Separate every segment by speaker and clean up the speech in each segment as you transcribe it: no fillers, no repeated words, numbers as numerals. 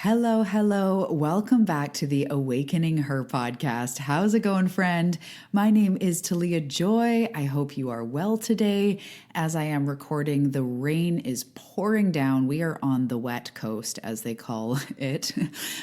Speaker 1: Hello, hello. Welcome back to the Awakening Her podcast. How's it going, friend? My name is Talia Joy. I hope you are well today. As I am recording, the rain is pouring down. We are on the wet coast, as they call it.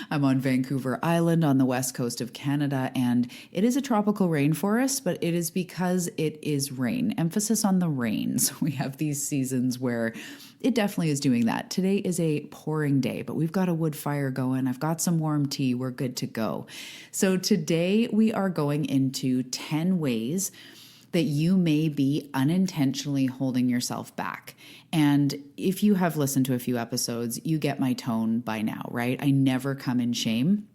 Speaker 1: I'm on Vancouver Island on the west coast of Canada, and it is a tropical rainforest, but it is because it is rain. Emphasis on the rains. We have these seasons where it definitely is doing that. Today is a pouring day, but we've got a wood fire going. I've got some warm tea. We're good to go. So today we are going into 10 ways that you may be unintentionally holding yourself back. And if you have listened to a few episodes, you get my tone by now, right? I never come in shame.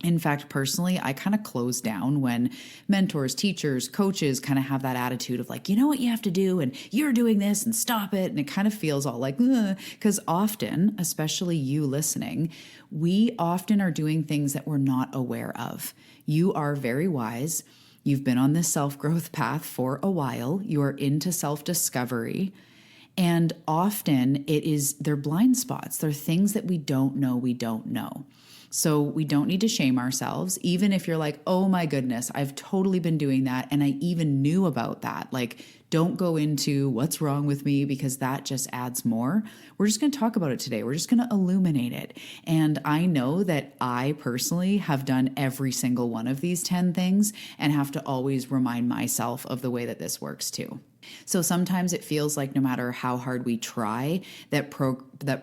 Speaker 1: In fact, personally, I kind of close down when mentors, teachers, coaches kind of have that attitude of like, you know what you have to do and you're doing this and stop it. And it kind of feels all like, because often, especially you listening, we often are doing things that we're not aware of. You are very wise. You've been on this self-growth path for a while. You are into self-discovery. And often they're blind spots. They're things that we don't know. So we don't need to shame ourselves, even if you're like, oh my goodness, I've totally been doing that. And I even knew about that. Like, don't go into what's wrong with me because that just adds more. We're just going to talk about it today. We're just going to illuminate it. And I know that I personally have done every single one of these 10 things and have to always remind myself of the way that this works too. So sometimes it feels like no matter how hard we try, that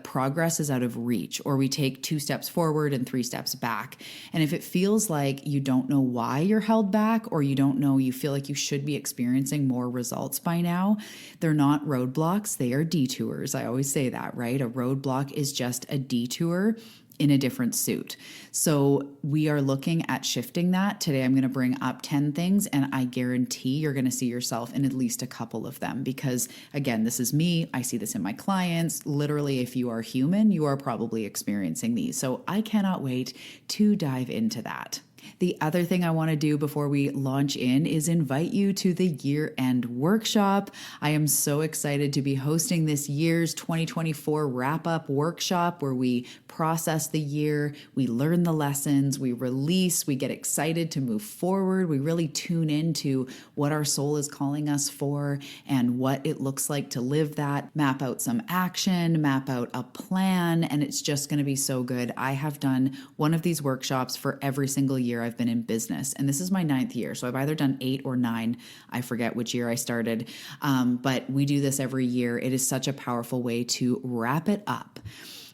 Speaker 1: progress is out of reach, or we take 2 steps forward and 3 steps back. And if it feels like you don't know why you're held back, or you feel like you should be experiencing more results by now, they're not roadblocks, they are detours. I always say that, right? A roadblock is just a detour in a different suit. So we are looking at shifting that. Today I'm going to bring up 10 things, and I guarantee you're going to see yourself in at least a couple of them because, again, this is me. I see this in my clients. Literally, if you are human, you are probably experiencing these. So I cannot wait to dive into that. The other thing I want to do before we launch in is invite you to the year-end workshop. I am so excited to be hosting this year's 2024 wrap-up workshop where we process the year, we learn the lessons, we release, we get excited to move forward. We really tune into what our soul is calling us for and what it looks like to live that, map out some action, map out a plan, and it's just going to be so good. I have done one of these workshops for every single year I've been in business. And this is my 9th year. So I've either done 8 or 9. I forget which year I started. But we do this every year. It is such a powerful way to wrap it up.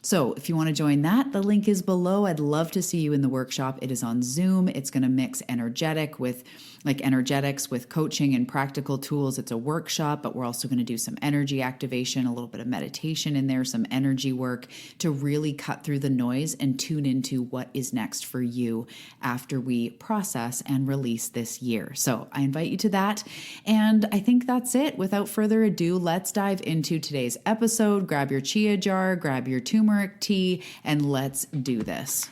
Speaker 1: So if you want to join that, the link is below. I'd love to see you in the workshop. It is on Zoom. It's going to mix energetics with coaching and practical tools. It's a workshop, but we're also going to do some energy activation, a little bit of meditation in there, some energy work to really cut through the noise and tune into what is next for you after we process and release this year. So I invite you to that. And I think that's it. Without further ado, let's dive into today's episode. Grab your chia jar, grab your turmeric tea, and let's do this.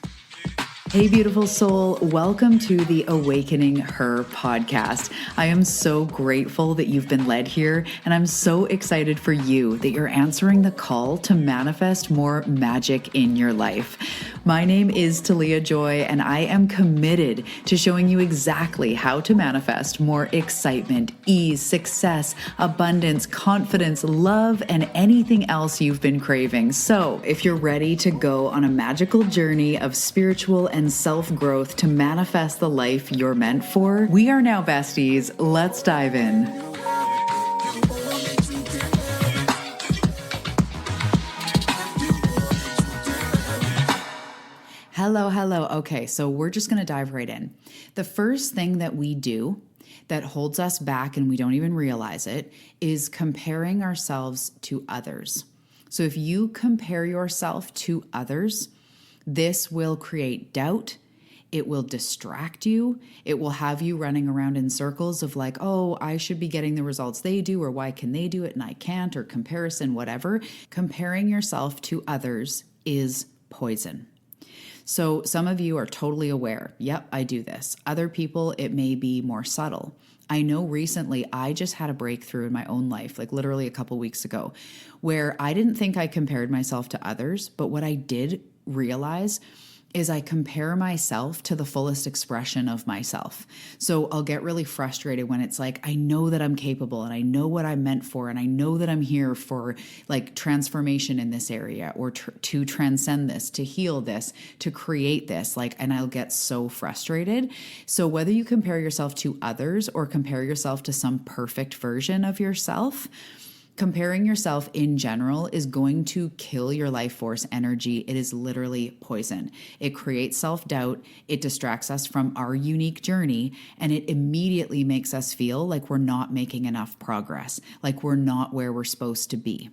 Speaker 1: Hey, beautiful soul. Welcome to the Awakening Her podcast. I am so grateful that you've been led here, and I'm so excited for you that you're answering the call to manifest more magic in your life. My name is Talia Joy, and I am committed to showing you exactly how to manifest more excitement, ease, success, abundance, confidence, love, and anything else you've been craving. So if you're ready to go on a magical journey of spiritual and self-growth to manifest the life you're meant for, we are now besties. Let's dive in. Hello. Okay, so we're just going to dive right in. The first thing that we do that holds us back and we don't even realize it is comparing ourselves to others. So if you compare yourself to others, this will create doubt. It will distract you. It will have you running around in circles of like, oh, I should be getting the results they do, or why can they do it and I can't, or comparison, whatever. Comparing yourself to others is poison. So some of you are totally aware. Yep, I do this. Other people, it may be more subtle. I know recently I just had a breakthrough in my own life, like literally a couple weeks ago, where I didn't think I compared myself to others, but what I did realize is I compare myself to the fullest expression of myself. So I'll get really frustrated when it's like, I know that I'm capable and I know what I'm meant for, and I know that I'm here for like transformation in this area, or to transcend this, to heal this, to create this, like, and I'll get so frustrated. So whether you compare yourself to others or compare yourself to some perfect version of yourself, comparing yourself in general is going to kill your life force energy. It is literally poison. It creates self-doubt. It distracts us from our unique journey, and it immediately makes us feel like we're not making enough progress, like we're not where we're supposed to be.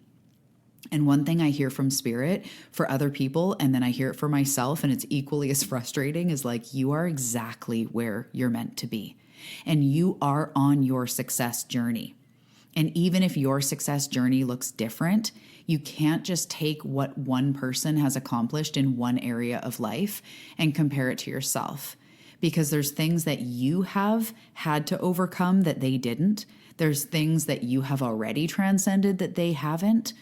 Speaker 1: And one thing I hear from Spirit for other people, and then I hear it for myself, and it's equally as frustrating, is like, you are exactly where you're meant to be. And you are on your success journey. And even if your success journey looks different, you can't just take what one person has accomplished in one area of life and compare it to yourself. Because there's things that you have had to overcome that they didn't. There's things that you have already transcended that they haven't.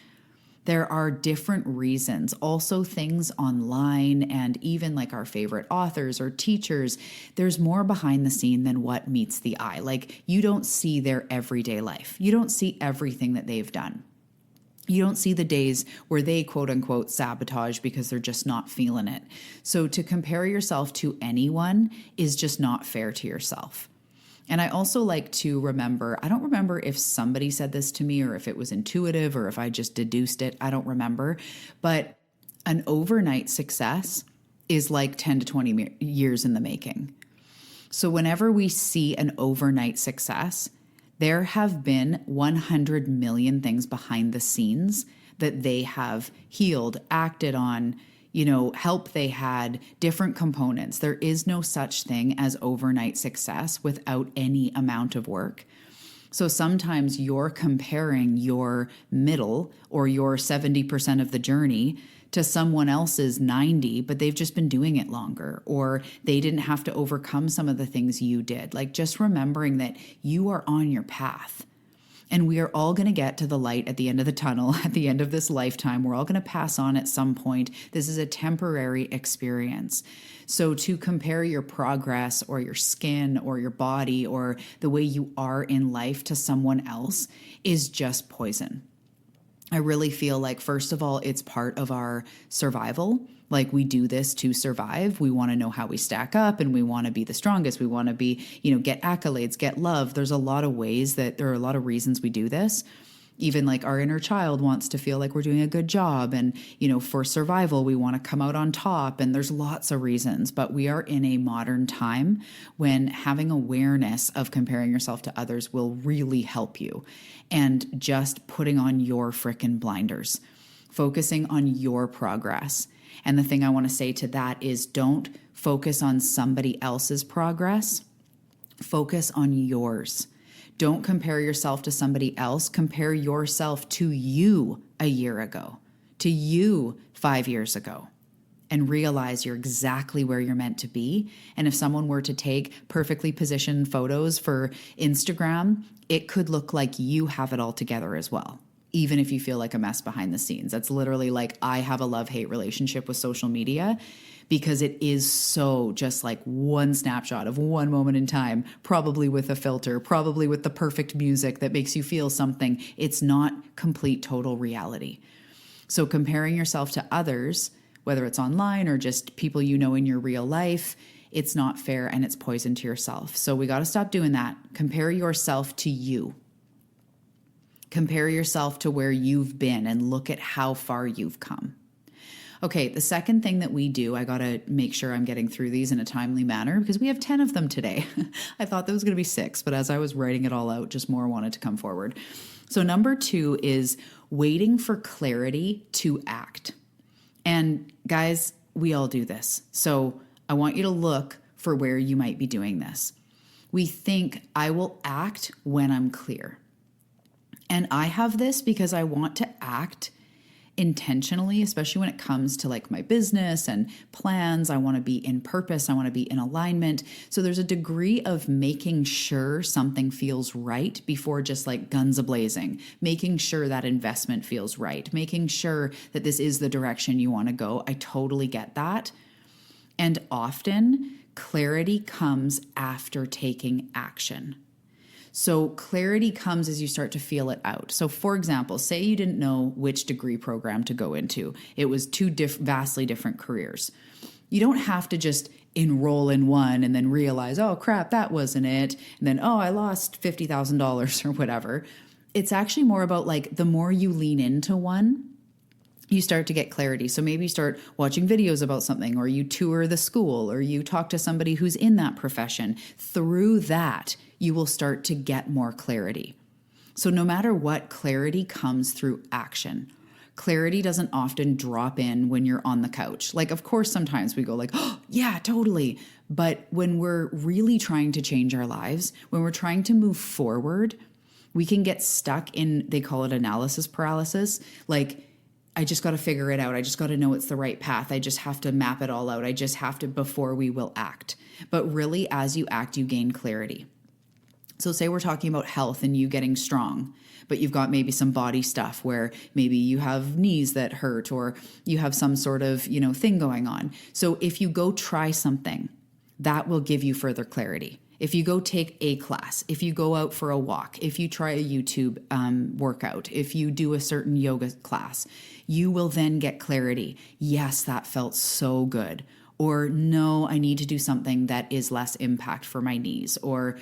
Speaker 1: There are different reasons. Also, things online and even like our favorite authors or teachers, there's more behind the scene than what meets the eye. Like, you don't see their everyday life. You don't see everything that they've done. You don't see the days where they quote unquote sabotage because they're just not feeling it. So to compare yourself to anyone is just not fair to yourself. And I also like to remember, I don't remember if somebody said this to me or if it was intuitive or if I just deduced it. I don't remember. But an overnight success is like 10 to 20 years in the making. So whenever we see an overnight success, there have been 100 million things behind the scenes that they have healed, acted on, help they had, different components. There is no such thing as overnight success without any amount of work. So sometimes you're comparing your middle or your 70% of the journey to someone else's 90, but they've just been doing it longer, or they didn't have to overcome some of the things you did. Like, just remembering that you are on your path. And we are all going to get to the light at the end of the tunnel, at the end of this lifetime. We're all going to pass on at some point. This is a temporary experience. So to compare your progress or your skin or your body or the way you are in life to someone else is just poison. I really feel like, first of all, it's part of our survival. Like, we do this to survive. We want to know how we stack up, and we want to be the strongest. We want to be, get accolades, get love. There's a lot of ways that there are a lot of reasons we do this. Even like our inner child wants to feel like we're doing a good job. And, for survival, we want to come out on top. And there's lots of reasons. But we are in a modern time when having awareness of comparing yourself to others will really help you. And just putting on your frickin' blinders, focusing on your progress. And the thing I want to say to that is, don't focus on somebody else's progress. Focus on yours. Don't compare yourself to somebody else. Compare yourself to you a year ago, to you 5 years ago, and realize you're exactly where you're meant to be. And if someone were to take perfectly positioned photos for Instagram, it could look like you have it all together as well, even if you feel like a mess behind the scenes. That's literally like, I have a love-hate relationship with social media, because it is so just like one snapshot of one moment in time, probably with a filter, probably with the perfect music that makes you feel something. It's not complete total reality. So comparing yourself to others, whether it's online or just people in your real life, it's not fair, and it's poison to yourself. So we got to stop doing that. Compare yourself to you. Compare yourself to where you've been and look at how far you've come. Okay, the second thing that we do, I got to make sure I'm getting through these in a timely manner because we have 10 of them today. I thought there was going to be 6, but as I was writing it all out, just more wanted to come forward. So number 2 is waiting for clarity to act. And guys, we all do this. So I want you to look for where you might be doing this. We think, I will act when I'm clear. And I have this because I want to act intentionally, especially when it comes to like my business and plans. I want to be in purpose. I want to be in alignment. So there's a degree of making sure something feels right before just like guns a-blazing, making sure that investment feels right, making sure that this is the direction you want to go. I totally get that. And often clarity comes after taking action. So clarity comes as you start to feel it out. So for example, say you didn't know which degree program to go into. It was two vastly different careers. You don't have to just enroll in one and then realize, oh crap, that wasn't it. And then, oh, I lost $50,000 or whatever. It's actually more about like the more you lean into one, you start to get clarity. So maybe you start watching videos about something, or you tour the school, or you talk to somebody who's in that profession. Through that, you will start to get more clarity. So no matter what, clarity comes through action. Clarity doesn't often drop in when you're on the couch. Like, of course, sometimes we go like, oh, yeah, totally. But when we're really trying to change our lives, when we're trying to move forward, we can get stuck in, they call it analysis paralysis. Like, I just got to figure it out. I just got to know it's the right path. I just have to map it all out. I just have to before we will act. But really, as you act, you gain clarity. So say we're talking about health and you getting strong, but you've got maybe some body stuff where maybe you have knees that hurt, or you have some sort of, thing going on. So if you go try something, that will give you further clarity. If you go take a class, if you go out for a walk, if you try a YouTube workout, if you do a certain yoga class, you will then get clarity. Yes, that felt so good. Or no, I need to do something that is less impact for my knees. Or,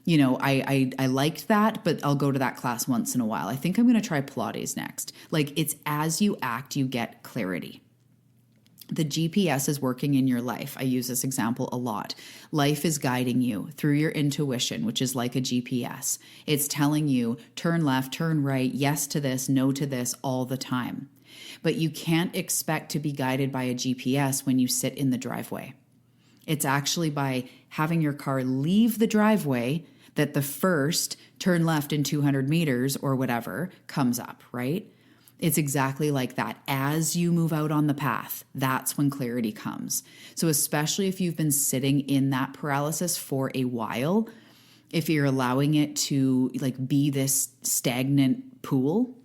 Speaker 1: I liked that, but I'll go to that class once in a while. I think I'm going to try Pilates next. Like, it's as you act, you get clarity. The GPS is working in your life. I use this example a lot. Life is guiding you through your intuition, which is like a GPS. It's telling you, turn left, turn right, yes to this, no to this, all the time. But you can't expect to be guided by a GPS when you sit in the driveway. It's actually by having your car leave the driveway that the first turn left in 200 meters or whatever comes up, right? It's exactly like that. As you move out on the path, that's when clarity comes. So especially if you've been sitting in that paralysis for a while, if you're allowing it to like be this stagnant pool,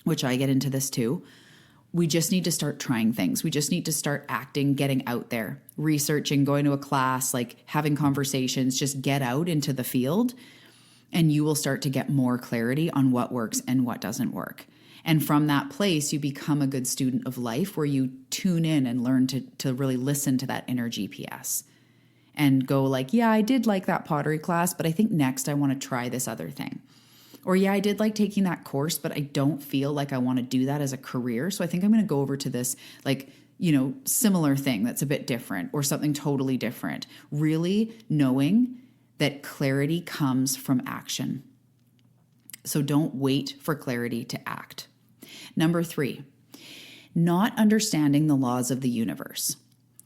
Speaker 1: which I get into this too, we just need to start trying things. We just need to start acting, getting out there, researching, going to a class, like having conversations, just get out into the field, and you will start to get more clarity on what works and what doesn't work. And from that place, you become a good student of life where you tune in and learn to really listen to that inner GPS and go like, yeah, I did like that pottery class, but I think next I want to try this other thing. Or yeah, I did like taking that course, but I don't feel like I want to do that as a career. So I think I'm going to go over to this similar thing that's a bit different or something totally different. Really knowing that clarity comes from action. So don't wait for clarity to act. Number 3, not understanding the laws of the universe.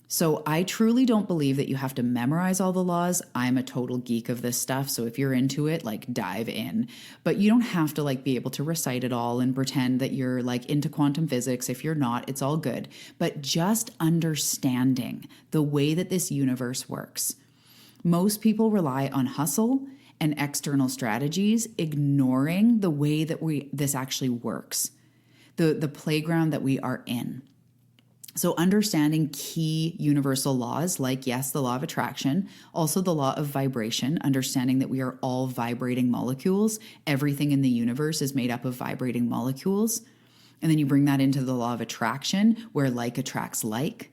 Speaker 1: So I truly don't believe that you have to memorize all the laws. I'm a total geek of this stuff. So if you're into it, like dive in. But you don't have to be able to recite it all and pretend that you're into quantum physics. If you're not, it's all good. But just understanding the way that this universe works. Most people rely on hustle and external strategies, ignoring the way that this actually works, the playground that we are in. So understanding key universal laws like, yes, the law of attraction, also the law of vibration, understanding that we are all vibrating molecules. Everything in the universe is made up of vibrating molecules. And then you bring that into the law of attraction, where like attracts like.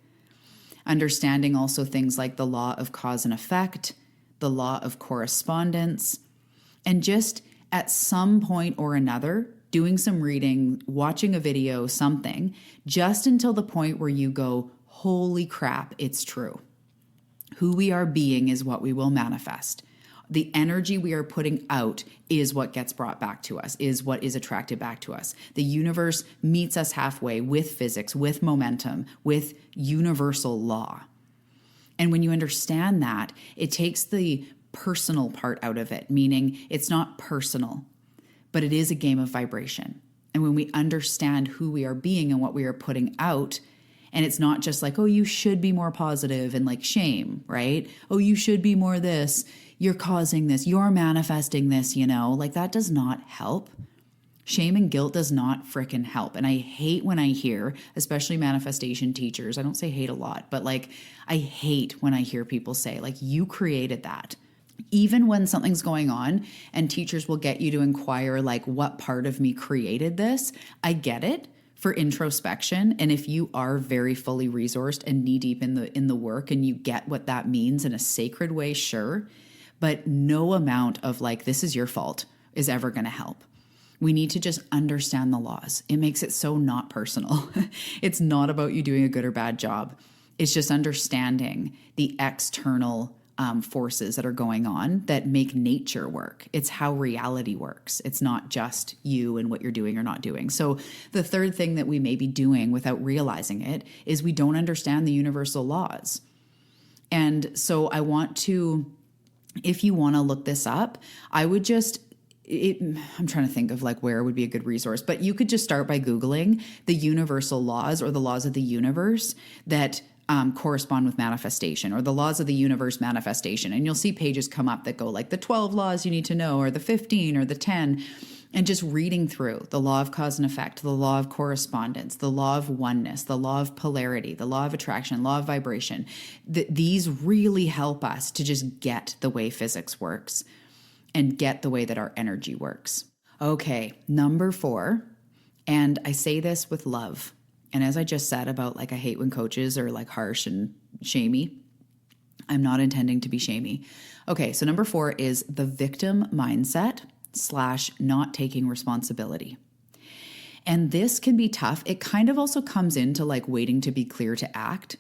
Speaker 1: Understanding also things like the law of cause and effect, the law of correspondence, and just at some point or another, doing some reading, watching a video, something, just until the point where you go, holy crap, it's true. Who we are being is what we will manifest. The energy we are putting out is what gets brought back to us, is what is attracted back to us. The universe meets us halfway with physics, with momentum, with universal law. And when you understand that, it takes the personal part out of it, meaning it's not personal, but it is a game of vibration. And when we understand who we are being and what we are putting out, and it's not just like, oh, you should be more positive and like shame, right? Oh, you should be more this. You're causing this. You're manifesting this, like that does not help. Shame and guilt does not frickin' help. And I hate when I hear, especially manifestation teachers, I don't say hate a lot, but like I hate when I hear people say, like, you created that. Even when something's going on and teachers will get you to inquire, like, what part of me created this? I get it for introspection. And if you are very fully resourced and knee deep in the work and you get what that means in a sacred way, sure. But no amount of like, this is your fault is ever going to help. We need to just understand the laws. It makes it so not personal. It's not about you doing a good or bad job. It's just understanding the external forces that are going on that make nature work. It's how reality works. It's not just you and what you're doing or not doing. So the third thing that we may be doing without realizing it is we don't understand the universal laws. And so I want to, if you want to look this up, I would just I'm trying to think of like where would be a good resource, but you could just start by Googling the universal laws or the laws of the universe that correspond with manifestation, or the laws of the universe manifestation. And you'll see pages come up that go like the 12 laws you need to know, or the 15 or the 10, and just reading through the law of cause and effect, the law of correspondence, the law of oneness, the law of polarity, the law of attraction, law of vibration. These really help us to just get the way physics works and get the way that our energy works. Okay, number 4, and I say this with love. And as I just said about like I hate when coaches are like harsh and shamey, I'm not intending to be shamey. Okay, so number 4 is the victim mindset / not taking responsibility. And this can be tough. It kind of also comes into like waiting to be clear to act.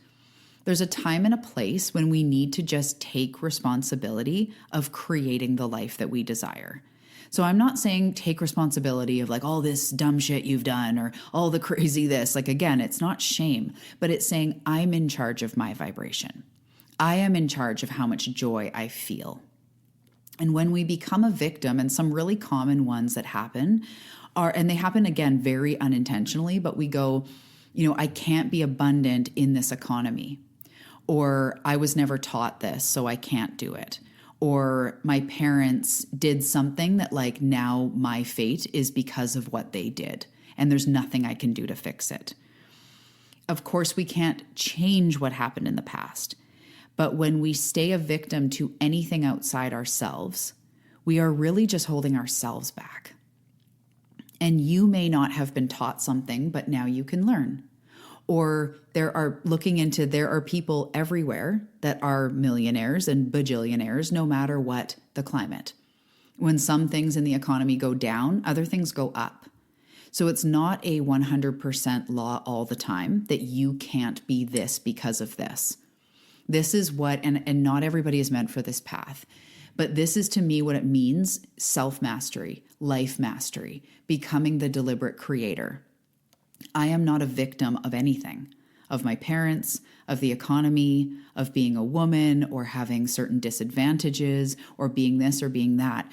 Speaker 1: There's a time and a place when we need to just take responsibility of creating the life that we desire. So I'm not saying take responsibility of like all this dumb shit you've done or all the crazy this. Like, again, it's not shame, but it's saying I'm in charge of my vibration. I am in charge of how much joy I feel. And when we become a victim, and some really common ones that happen are, and they happen again very unintentionally, but we go, I can't be abundant in this economy. Or I was never taught this, so I can't do it. Or my parents did something that like now my fate is because of what they did, and there's nothing I can do to fix it. Of course, we can't change what happened in the past. But when we stay a victim to anything outside ourselves, we are really just holding ourselves back. And you may not have been taught something, but now you can learn. Or there are people everywhere that are millionaires and bajillionaires, no matter what the climate. When some things in the economy go down, other things go up. So it's not a 100% law all the time that you can't be this because of this. This is what, and not everybody is meant for this path, but this is to me what it means: self-mastery, life mastery, becoming the deliberate creator. I am not a victim of anything, of my parents, of the economy, of being a woman, or having certain disadvantages, or being this or being that.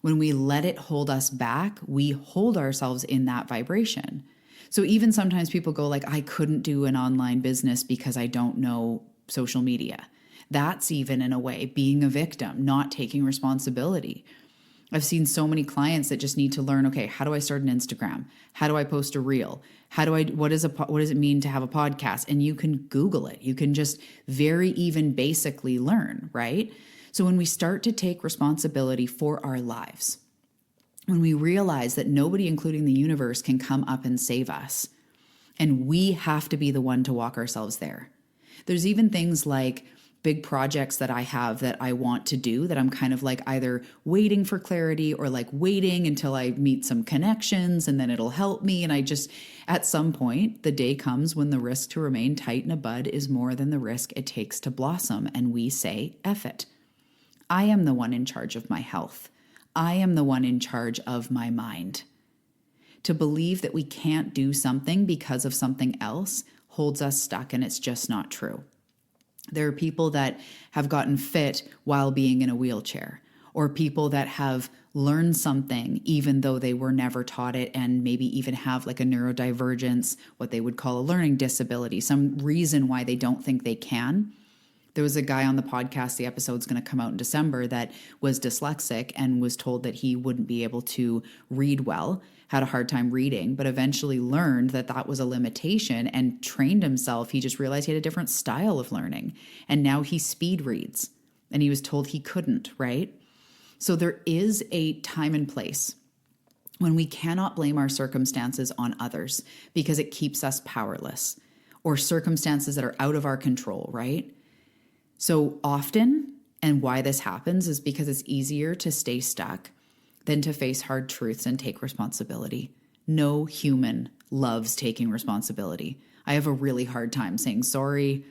Speaker 1: When we let it hold us back, we hold ourselves in that vibration. So even sometimes people go like, I couldn't do an online business because I don't know social media. That's even in a way being a victim, not taking responsibility. I've seen so many clients that just need to learn, okay, how do I start an Instagram? How do I post a reel? What does it mean to have a podcast? And you can Google it. You can just very even basically learn, right? So when we start to take responsibility for our lives, when we realize that nobody, including the universe, can come up and save us, and we have to be the one to walk ourselves there. There's even things like big projects that I have that I want to do that I'm kind of like either waiting for clarity or like waiting until I meet some connections and then it'll help me. And I just, at some point, the day comes when the risk to remain tight in a bud is more than the risk it takes to blossom. And we say, F it. I am the one in charge of my health. I am the one in charge of my mind. To believe that we can't do something because of something else holds us stuck, and it's just not true. There are people that have gotten fit while being in a wheelchair, or people that have learn something even though they were never taught it, and maybe even have like a neurodivergence, what they would call a learning disability, some reason why they don't think they can. There was a guy on the podcast, the episode's going to come out in December, that was dyslexic and was told that he wouldn't be able to read well, had a hard time reading, but eventually learned that that was a limitation and trained himself. He just realized he had a different style of learning. And now he speed reads, and he was told he couldn't, right? So there is a time and place when we cannot blame our circumstances on others because it keeps us powerless, or circumstances that are out of our control, right? So often, and why this happens is because it's easier to stay stuck than to face hard truths and take responsibility. No human loves taking responsibility. I have a really hard time saying sorry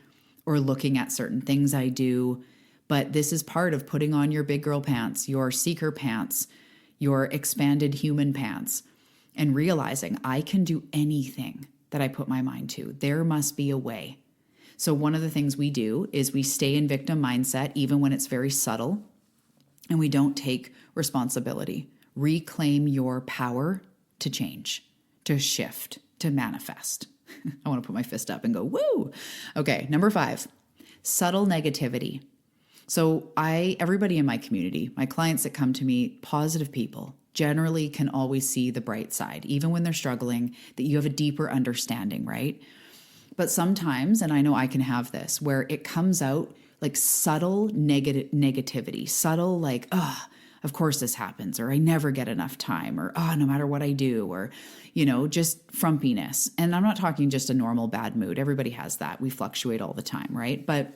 Speaker 1: or looking at certain things I do. But this is part of putting on your big girl pants, your seeker pants, your expanded human pants, and realizing I can do anything that I put my mind to. There must be a way. So one of the things we do is we stay in victim mindset, even when it's very subtle, and we don't take responsibility. Reclaim your power to change, to shift, to manifest. I want to put my fist up and go, woo! Okay, number 5, subtle negativity. So everybody in my community, my clients that come to me, positive people, generally can always see the bright side, even when they're struggling, that you have a deeper understanding, right? But sometimes, and I know I can have this, where it comes out like subtle negativity, subtle like, of course this happens, or I never get enough time, or no matter what I do, or, just frumpiness. And I'm not talking just a normal bad mood. Everybody has that. We fluctuate all the time, right? But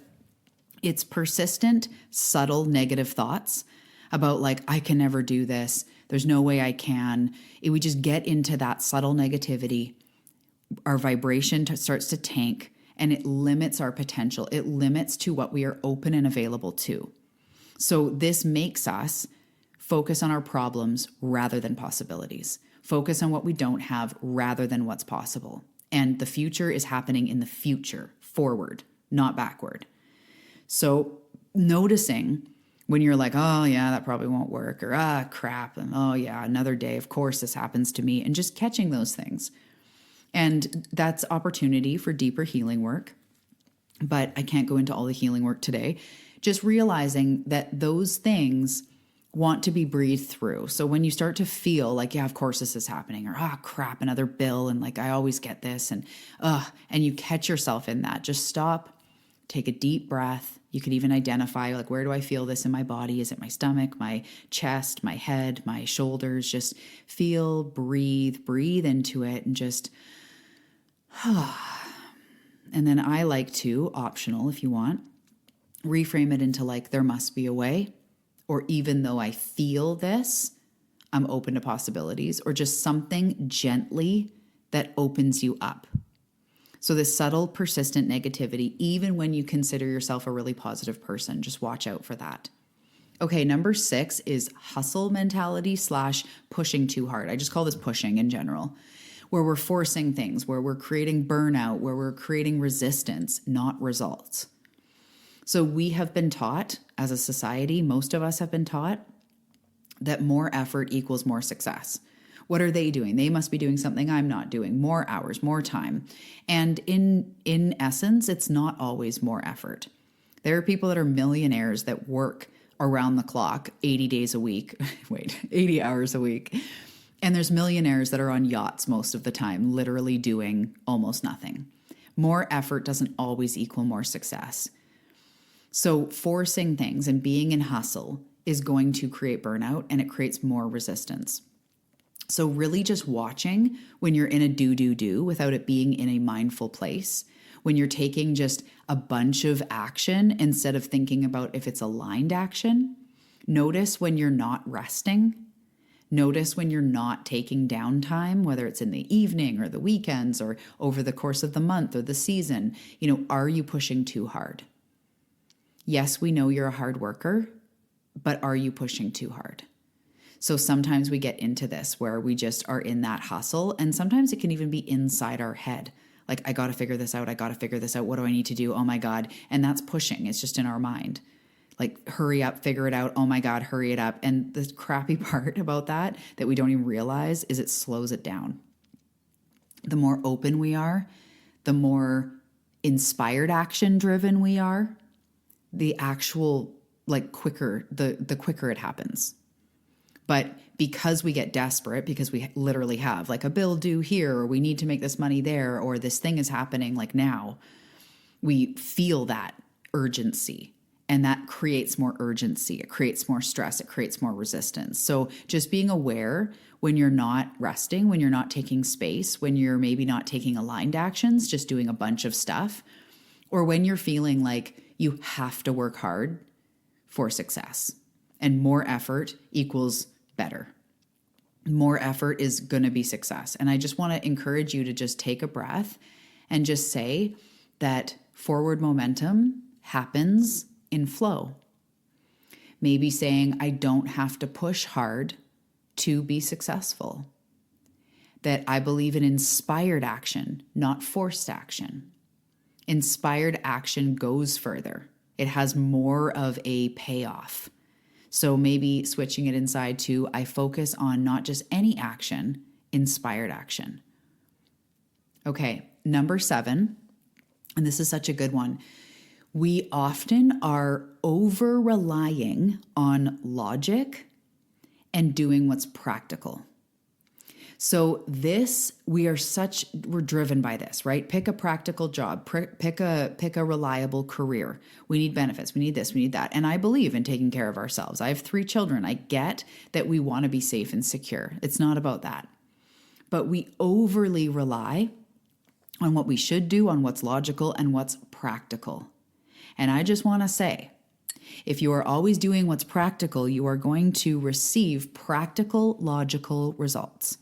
Speaker 1: it's persistent, subtle negative thoughts about like, I can never do this. There's no way I can. We just get into that subtle negativity. Our vibration starts to tank, and it limits our potential. It limits to what we are open and available to. So this makes us focus on our problems rather than possibilities. Focus on what we don't have rather than what's possible. And the future is happening in the future, forward, not backward. So noticing when you're like, oh yeah, that probably won't work, or crap, and oh yeah, another day, of course this happens to me, and just catching those things. And that's opportunity for deeper healing work. But I can't go into all the healing work today. Just realizing that those things want to be breathed through. So when you start to feel like, yeah, of course this is happening, or crap, another bill, and like I always get this, and you catch yourself in that, just stop, take a deep breath. You could even identify, like, where do I feel this in my body? Is it my stomach, my chest, my head, my shoulders? Just feel, breathe into it, and just, and then I like to, optional if you want, reframe it into like, there must be a way, or even though I feel this, I'm open to possibilities, or just something gently that opens you up. So this subtle, persistent negativity, even when you consider yourself a really positive person, just watch out for that. Okay, number 6 is hustle mentality / pushing too hard. I just call this pushing in general, where we're forcing things, where we're creating burnout, where we're creating resistance, not results. So we have been taught as a society, most of us have been taught that more effort equals more success. What are they doing? They must be doing something I'm not doing. More hours, more time. And in essence, it's not always more effort. There are people that are millionaires that work around the clock, 80 days a week. 80 hours a week. And there's millionaires that are on yachts most of the time, literally doing almost nothing. More effort doesn't always equal more success. So forcing things and being in hustle is going to create burnout, and it creates more resistance. So really just watching when you're in a do without it being in a mindful place, when you're taking just a bunch of action instead of thinking about if it's aligned action. Notice when you're not resting. Notice when you're not taking downtime, whether it's in the evening or the weekends or over the course of the month or the season. Are you pushing too hard? Yes, we know you're a hard worker, but are you pushing too hard? So sometimes we get into this where we just are in that hustle, and sometimes it can even be inside our head. Like, I got to figure this out. What do I need to do? Oh my God. And that's pushing. It's just in our mind. Like, hurry up, figure it out. Oh my God, hurry it up. And the crappy part about that we don't even realize is it slows it down. The more open we are, the more inspired action driven we are, the actual quicker, the quicker it happens. But because we get desperate, because we literally have like a bill due here, or we need to make this money there, or this thing is happening like now, we feel that urgency, and that creates more urgency. It creates more stress. It creates more resistance. So just being aware when you're not resting, when you're not taking space, when you're maybe not taking aligned actions, just doing a bunch of stuff, or when you're feeling like you have to work hard for success, and more effort equals better. More effort is going to be success. And I just want to encourage you to just take a breath and just say that forward momentum happens in flow. Maybe saying, I don't have to push hard to be successful. That I believe in inspired action, not forced action. Inspired action goes further. It has more of a payoff. So maybe switching it inside to, I focus on not just any action, inspired action. Okay, number 7, and this is such a good one. We often are over-relying on logic and doing what's practical. So we're driven by this, right? Pick a practical job, pick a reliable career. We need benefits. We need this, we need that. And I believe in taking care of ourselves. I have 3 children. I get that we want to be safe and secure. It's not about that. But we overly rely on what we should do, on what's logical and what's practical. And I just want to say, if you are always doing what's practical, you are going to receive practical, logical results.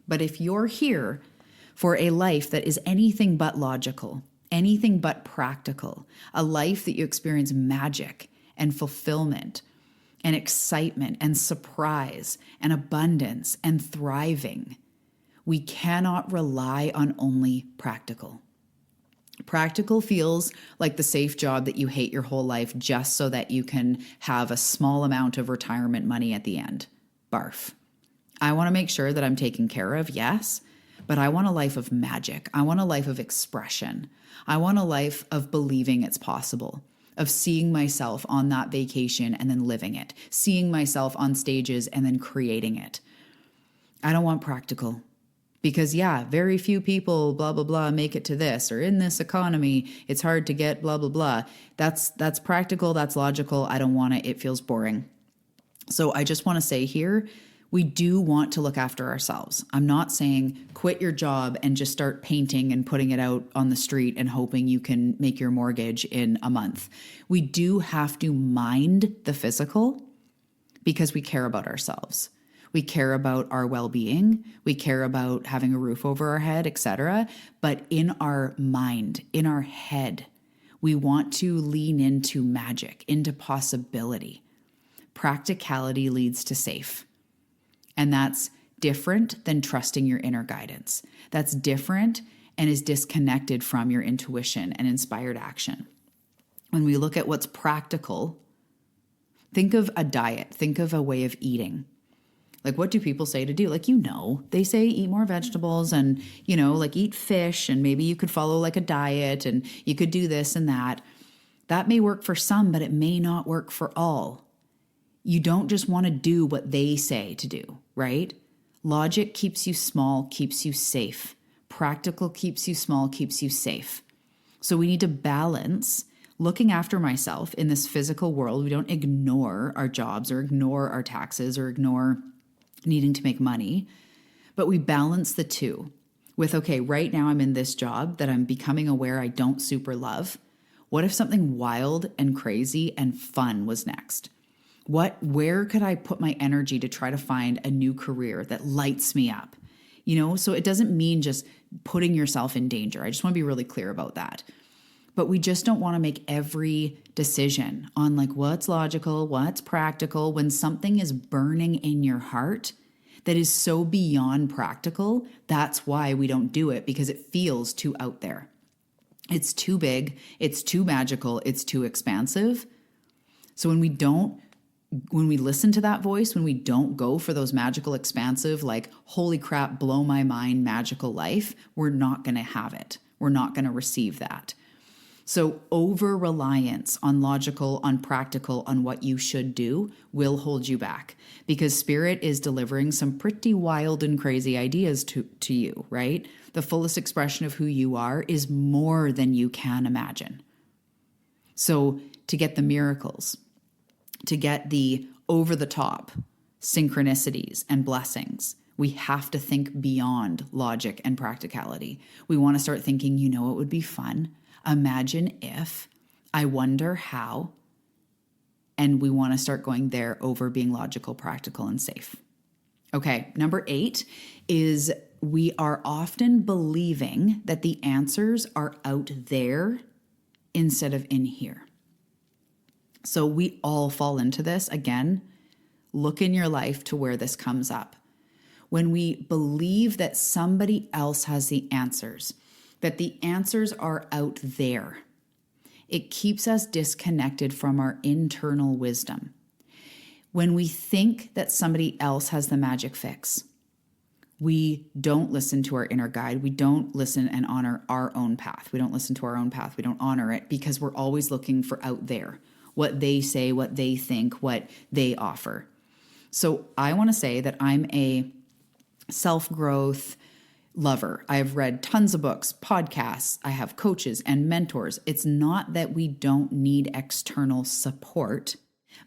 Speaker 1: But if you're here for a life that is anything but logical, anything but practical, a life that you experience magic and fulfillment and excitement and surprise and abundance and thriving, we cannot rely on only practical. Practical feels like the safe job that you hate your whole life just so that you can have a small amount of retirement money at the end. Barf. I want to make sure that I'm taken care of, yes, but I want a life of magic. I want a life of expression. I want a life of believing it's possible, of seeing myself on that vacation and then living it, seeing myself on stages and then creating it. I don't want practical. Because very few people, blah, blah, blah, make it to this, or in this economy, it's hard to get blah, blah, blah. That's practical. That's logical. I don't want it. It feels boring. So I just want to say here, we do want to look after ourselves. I'm not saying quit your job and just start painting and putting it out on the street and hoping you can make your mortgage in a month. We do have to mind the physical because we care about ourselves. We care about our well-being. We care about having a roof over our head, etc. But in our mind, in our head, we want to lean into magic, into possibility. Practicality leads to safe. And that's different than trusting your inner guidance. That's different and is disconnected from your intuition and inspired action. When we look at what's practical, think of a diet, think of a way of eating. Like, what do people say to do? They say eat more vegetables and, eat fish, and maybe you could follow like a diet and you could do this and that. That may work for some, but it may not work for all. You don't just want to do what they say to do, right? Logic keeps you small, keeps you safe. Practical keeps you small, keeps you safe. So we need to balance looking after myself in this physical world. We don't ignore our jobs or ignore our taxes or ignore needing to make money, but we balance the two with, okay, right now I'm in this job that I'm becoming aware I don't super love. What if something wild and crazy and fun was next? Where could I put my energy to try to find a new career that lights me up? So it doesn't mean just putting yourself in danger. I just want to be really clear about that. But we just don't want to make every decision on what's logical, what's practical, when something is burning in your heart that is so beyond practical. That's why we don't do it, because it feels too out there. It's too big. It's too magical. It's too expansive. So when we listen to that voice, when we don't go for those magical, expansive, like, holy crap, blow my mind, magical life, we're not going to have it. We're not going to receive that. So over-reliance on logical, on practical, on what you should do will hold you back, because Spirit is delivering some pretty wild and crazy ideas to you, right? The fullest expression of who you are is more than you can imagine. So to get the miracles, to get the over-the-top synchronicities and blessings, we have to think beyond logic and practicality. We want to start thinking, you know, it would be fun. Imagine if, I wonder how, and we want to start going there over being logical, practical, and safe. Okay, number 8 is we are often believing that the answers are out there instead of in here. So we all fall into this. Again, look in your life to where this comes up. When we believe that somebody else has the answers, that the answers are out there, it keeps us disconnected from our internal wisdom. When we think that somebody else has the magic fix, we don't listen to our inner guide. We don't listen and honor our own path. We don't listen to our own path. We don't honor it because we're always looking for out there, what they say, what they think, what they offer. So I want to say that I'm a self-growth lover. I've read tons of books, podcasts. I have coaches and mentors. It's not that we don't need external support,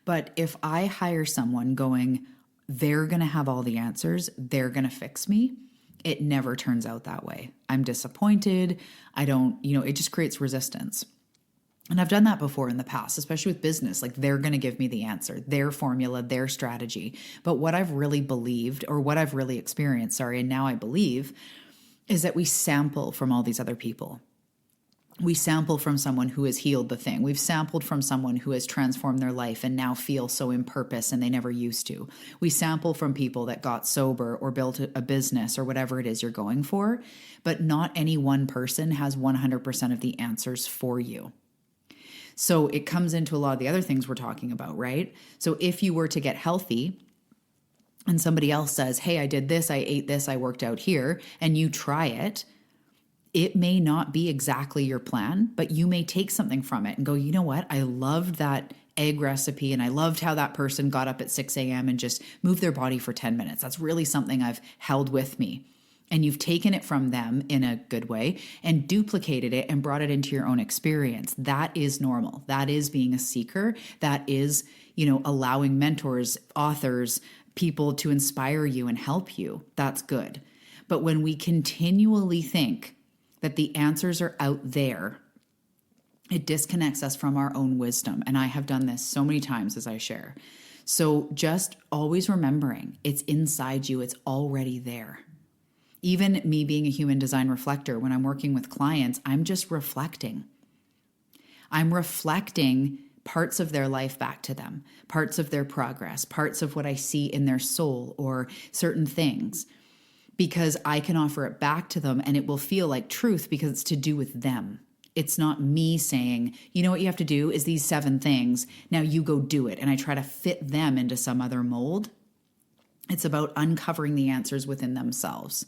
Speaker 1: but if I hire someone going, they're going to have all the answers, they're going to fix me, it never turns out that way. I'm disappointed. It just creates resistance. And I've done that before in the past, especially with business. Like, they're going to give me the answer, their formula, their strategy. But what I've really believed, or what I've really experienced, and now I believe, is that we sample from all these other people. We sample from someone who has healed the thing. We've sampled from someone who has transformed their life and now feel so in purpose and they never used to. We sample from people that got sober or built a business or whatever it is you're going for. But not any one person has 100% of the answers for you. So it comes into a lot of the other things we're talking about, right? So if you were to get healthy and somebody else says, hey, I did this, I ate this, I worked out here, and you try it, it may not be exactly your plan, but you may take something from it and go, you know what? I loved that egg recipe and I loved how that person got up at 6 a.m. and just moved their body for 10 minutes. That's really something I've held with me. And you've taken it from them in a good way and duplicated it and brought it into your own experience. That is normal. That is being a seeker. That is, allowing mentors, authors, people to inspire you and help you. That's good. But when we continually think that the answers are out there, it disconnects us from our own wisdom. And I have done this so many times as I share. So just always remembering it's inside you. It's already there. Even me being a human design reflector, when I'm working with clients, I'm just reflecting. I'm reflecting parts of their life back to them, parts of their progress, parts of what I see in their soul or certain things, because I can offer it back to them and it will feel like truth because it's to do with them. It's not me saying, you know what you have to do is these 7 things. Now you go do it. And I try to fit them into some other mold. It's about uncovering the answers within themselves.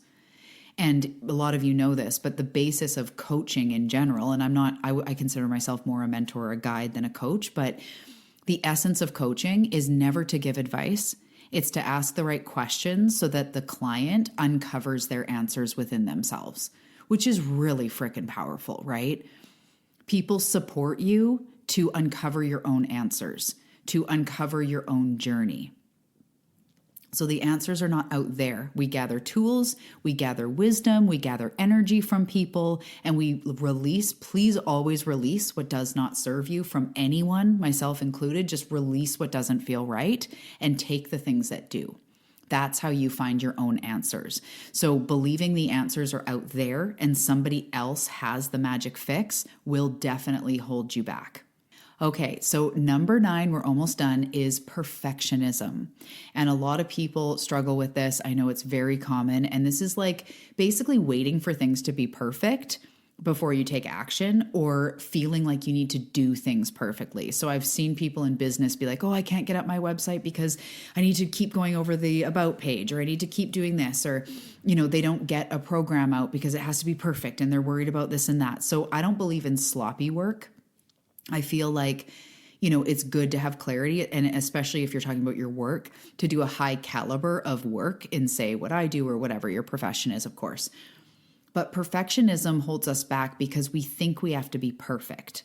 Speaker 1: And a lot of you know this, but the basis of coaching in general, and I consider myself more a mentor or a guide than a coach, but the essence of coaching is never to give advice. It's to ask the right questions so that the client uncovers their answers within themselves, which is really freaking powerful, right? People support you to uncover your own answers, to uncover your own journey. So the answers are not out there. We gather tools, we gather wisdom, we gather energy from people, and we release. Please always release what does not serve you from anyone, myself included. Just release what doesn't feel right and take the things that do. That's how you find your own answers. So believing the answers are out there and somebody else has the magic fix will definitely hold you back. Okay, so number 9, we're almost done, is perfectionism. And a lot of people struggle with this. I know it's very common. And this is like basically waiting for things to be perfect before you take action, or feeling like you need to do things perfectly. So I've seen people in business be like, oh, I can't get up my website because I need to keep going over the about page, or I need to keep doing this, or, they don't get a program out because it has to be perfect and they're worried about this and that. So I don't believe in sloppy work. I feel like, it's good to have clarity, and especially if you're talking about your work, to do a high caliber of work in, say, what I do or whatever your profession is, of course. But perfectionism holds us back because we think we have to be perfect,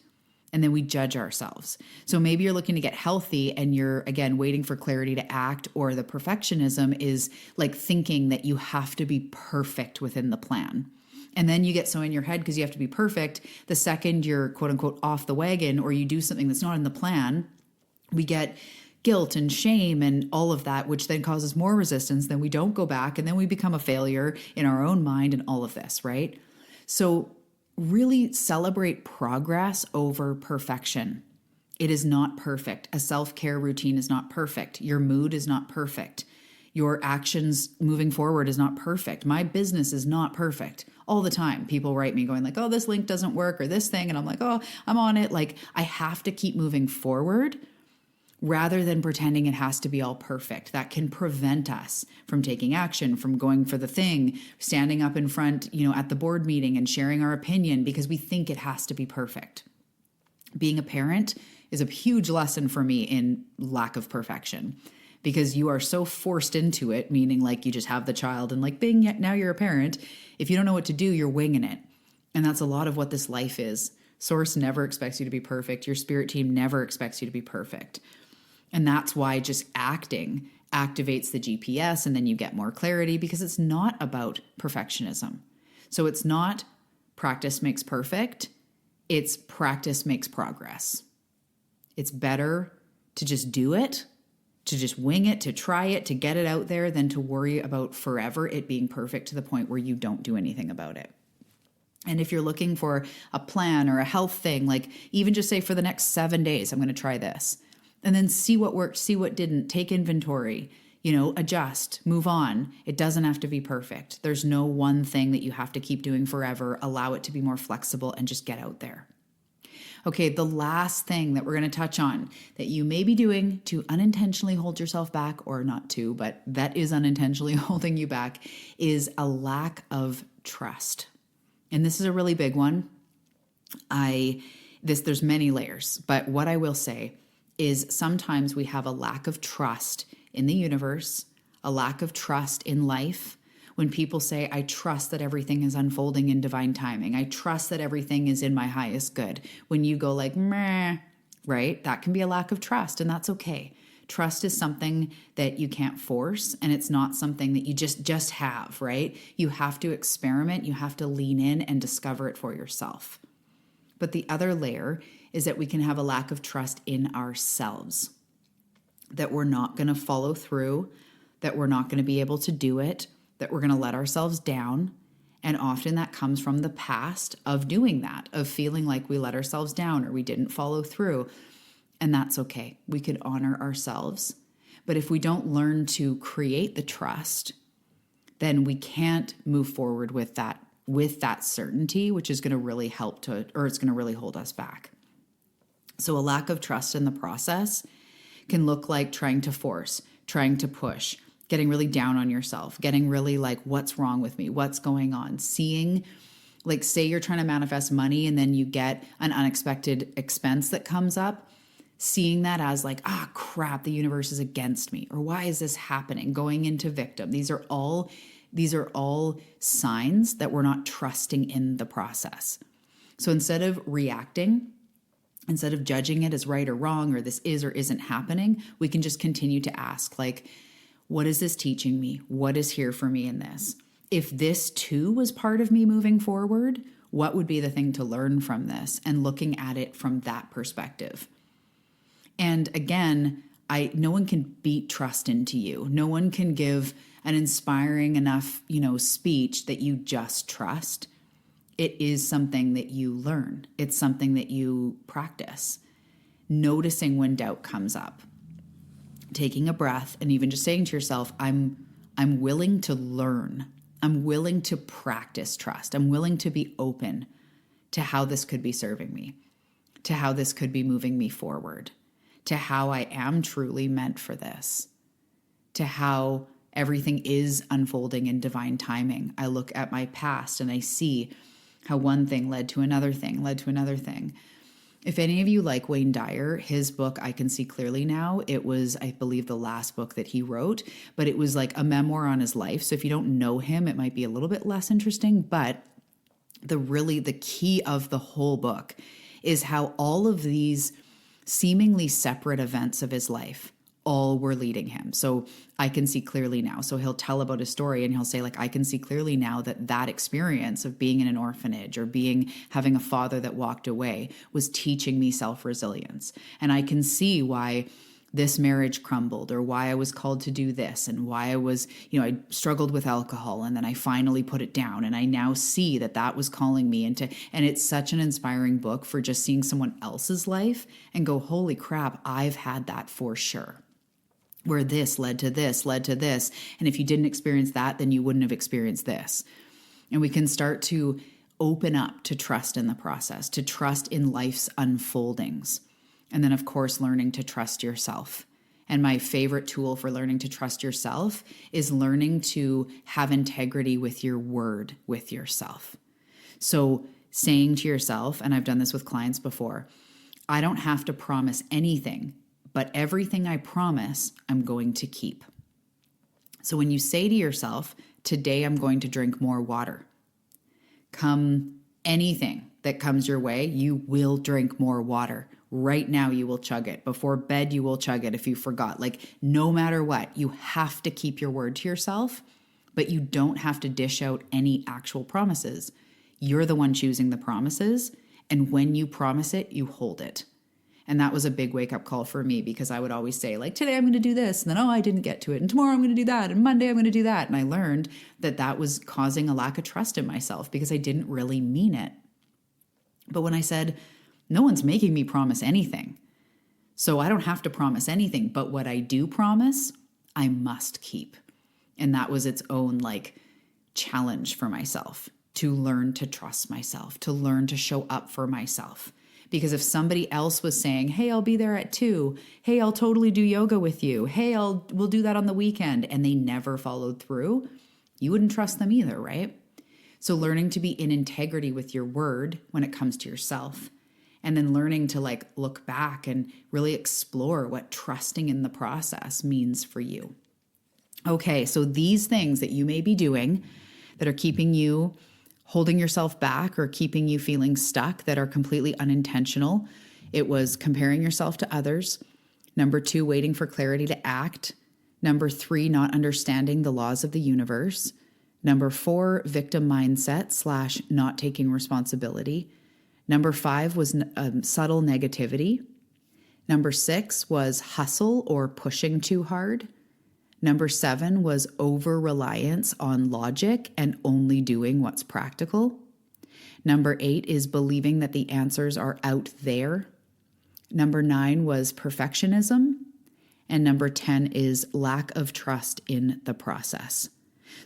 Speaker 1: and then we judge ourselves. So maybe you're looking to get healthy and you're, again, waiting for clarity to act, or the perfectionism is like thinking that you have to be perfect within the plan. And then you get so in your head because you have to be perfect. The second you're quote unquote off the wagon, or you do something that's not in the plan, we get guilt and shame and all of that, which then causes more resistance. Then we don't go back, and then we become a failure in our own mind and all of this, right? So really celebrate progress over perfection. It is not perfect. A self-care routine is not perfect. Your mood is not perfect. Your actions moving forward is not perfect. My business is not perfect. All the time, people write me going like, oh, this link doesn't work, or this thing. And I'm like, oh, I'm on it. Like, I have to keep moving forward rather than pretending it has to be all perfect. That can prevent us from taking action, from going for the thing, standing up in front, at the board meeting and sharing our opinion because we think it has to be perfect. Being a parent is a huge lesson for me in lack of perfection, because you are so forced into it, meaning like you just have the child and like, bing, now you're a parent. If you don't know what to do, you're winging it. And that's a lot of what this life is. Source never expects you to be perfect. Your spirit team never expects you to be perfect. And that's why just acting activates the GPS, and then you get more clarity, because it's not about perfectionism. So it's not practice makes perfect. It's practice makes progress. It's better to just do it, to just wing it, to try it, to get it out there, than to worry about forever it being perfect to the point where you don't do anything about it. And if you're looking for a plan or a health thing, like even just say for the next 7 days, I'm going to try this, and then see what worked, see what didn't, take inventory, adjust, move on. It doesn't have to be perfect. There's no one thing that you have to keep doing forever. Allow it to be more flexible and just get out there. Okay, the last thing that we're going to touch on that you may be doing to unintentionally hold yourself back, or not to, but that is unintentionally holding you back, is a lack of trust. And this is a really big one. There's many layers, but what I will say is sometimes we have a lack of trust in the universe, a lack of trust in life. When people say, I trust that everything is unfolding in divine timing, I trust that everything is in my highest good. When you go like, meh, right? That can be a lack of trust, and that's okay. Trust is something that you can't force, and it's not something that you just have, right? You have to experiment, you have to lean in and discover it for yourself. But the other layer is that we can have a lack of trust in ourselves, that we're not going to follow through, that we're not going to be able to do it, that we're going to let ourselves down. And often that comes from the past of doing that, of feeling like we let ourselves down or we didn't follow through. And that's okay. We could honor ourselves. But if we don't learn to create the trust, then we can't move forward with that certainty, which is going to really it's going to really hold us back. So a lack of trust in the process can look like trying to force, trying to push, getting really down on yourself, getting really like, what's wrong with me? What's going on? Seeing, like, say you're trying to manifest money and then you get an unexpected expense that comes up, seeing that as like, crap, the universe is against me, or why is this happening? Going into victim. These are all signs that we're not trusting in the process. So instead of reacting, instead of judging it as right or wrong, or this is or isn't happening, we can just continue to ask, like, what is this teaching me? What is here for me in this? If this too was part of me moving forward, what would be the thing to learn from this? And looking at it from that perspective. And again, no one can beat trust into you. No one can give an inspiring enough, speech that you just trust. It is something that you learn. It's something that you practice. Noticing when doubt comes up, taking a breath, and even just saying to yourself, I'm willing to learn. I'm willing to practice trust. I'm willing to be open to how this could be serving me, to how this could be moving me forward, to how I am truly meant for this, to how everything is unfolding in divine timing. I look at my past and I see how one thing led to another thing, led to another thing. If any of you like Wayne Dyer, his book, I Can See Clearly Now, it was, I believe, the last book that he wrote, but it was like a memoir on his life. So if you don't know him, it might be a little bit less interesting, but the key of the whole book is how all of these seemingly separate events of his life all were leading him. So I can see clearly now. So he'll tell about his story and he'll say, like, I can see clearly now that experience of being in an orphanage or having a father that walked away was teaching me self-resilience. And I can see why this marriage crumbled, or why I was called to do this, and why I was, I struggled with alcohol and then I finally put it down. And I now see that was calling me and it's such an inspiring book for just seeing someone else's life and go, holy crap, I've had that for sure. Where this led to this, led to this. And if you didn't experience that, then you wouldn't have experienced this. And we can start to open up to trust in the process, to trust in life's unfoldings. And then, of course, learning to trust yourself. And my favorite tool for learning to trust yourself is learning to have integrity with your word with yourself. So saying to yourself, and I've done this with clients before, I don't have to promise anything, but everything I promise, I'm going to keep. So when you say to yourself, today I'm going to drink more water, come anything that comes your way, you will drink more water. Right now, you will chug it. Before bed, you will chug it if you forgot. Like, no matter what, you have to keep your word to yourself, but you don't have to dish out any actual promises. You're the one choosing the promises, and when you promise it, you hold it. And that was a big wake-up call for me, because I would always say, like, today I'm going to do this, and then, I didn't get to it, and tomorrow I'm going to do that, and Monday I'm going to do that. And I learned that was causing a lack of trust in myself because I didn't really mean it. But when I said, no one's making me promise anything, so I don't have to promise anything, but what I do promise, I must keep. And that was its own, challenge for myself, to learn to trust myself, to learn to show up for myself. Because if somebody else was saying, hey, I'll be there at 2, hey, I'll totally do yoga with you, hey, we'll do that on the weekend, and they never followed through, you wouldn't trust them either, right? So learning to be in integrity with your word when it comes to yourself, and then learning to look back and really explore what trusting in the process means for you. Okay, so these things that you may be doing that are keeping you holding yourself back or keeping you feeling stuck, that are completely unintentional. It was comparing yourself to others. Number 2, waiting for clarity to act. Number 3, not understanding the laws of the universe. Number 4, victim mindset / not taking responsibility. Number 5 was subtle negativity. Number 6 was hustle or pushing too hard. Number 7 was over-reliance on logic and only doing what's practical. Number 8 is believing that the answers are out there. Number 9 was perfectionism. And number 10 is lack of trust in the process.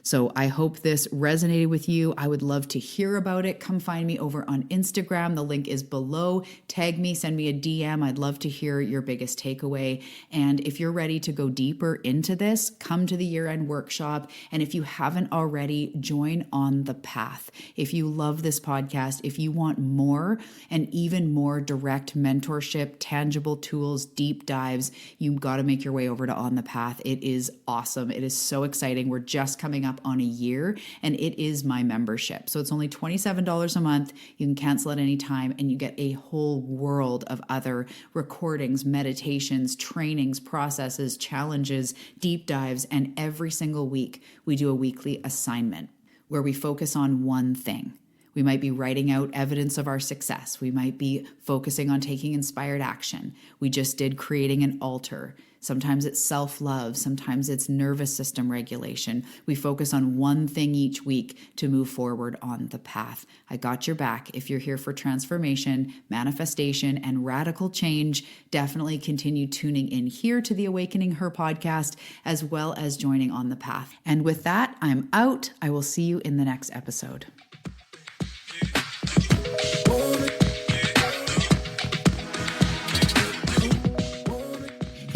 Speaker 1: So I hope this resonated with you. I would love to hear about it. Come find me over on Instagram. The link is below. Tag me, send me a DM. I'd love to hear your biggest takeaway. And if you're ready to go deeper into this, come to the year-end workshop. And if you haven't already, join On the Path. If you love this podcast, if you want more and even more direct mentorship, tangible tools, deep dives, you've got to make your way over to On the Path. It is awesome. It is so exciting. We're just coming up on a year, and it is my membership. So it's only $27 a month. You can cancel at any time, and you get a whole world of other recordings, meditations, trainings, processes, challenges, deep dives, and every single week we do a weekly assignment where we focus on one thing. We might be writing out evidence of our success. We might be focusing on taking inspired action. We just did creating an altar. Sometimes it's self-love. Sometimes it's nervous system regulation. We focus on one thing each week to move forward on the path. I got your back. If you're here for transformation, manifestation, and radical change, definitely continue tuning in here to the Awakening Her podcast, as well as joining On the Path. And with that, I'm out. I will see you in the next episode.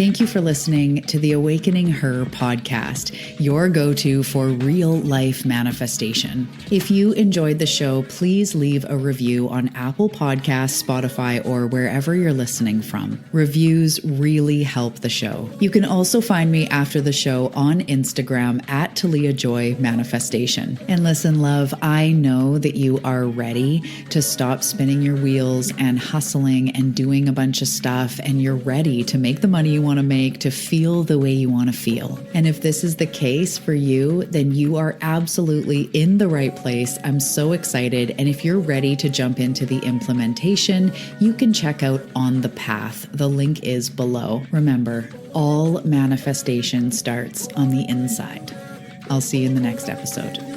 Speaker 1: Thank you for listening to the Awakening Her podcast, your go-to for real life manifestation. If you enjoyed the show, please leave a review on Apple Podcasts, Spotify, or wherever you're listening from. Reviews really help the show. You can also find me after the show on Instagram at Talia Joy Manifestation. And listen, love, I know that you are ready to stop spinning your wheels and hustling and doing a bunch of stuff, and you're ready to make the money you want to make, to feel the way you want to feel. And if this is the case for you, then you are absolutely in the right place. I'm so excited. And if you're ready to jump into the implementation, you can check out On the Path. The link is below. Remember, all manifestation starts on the inside. I'll see you in the next episode.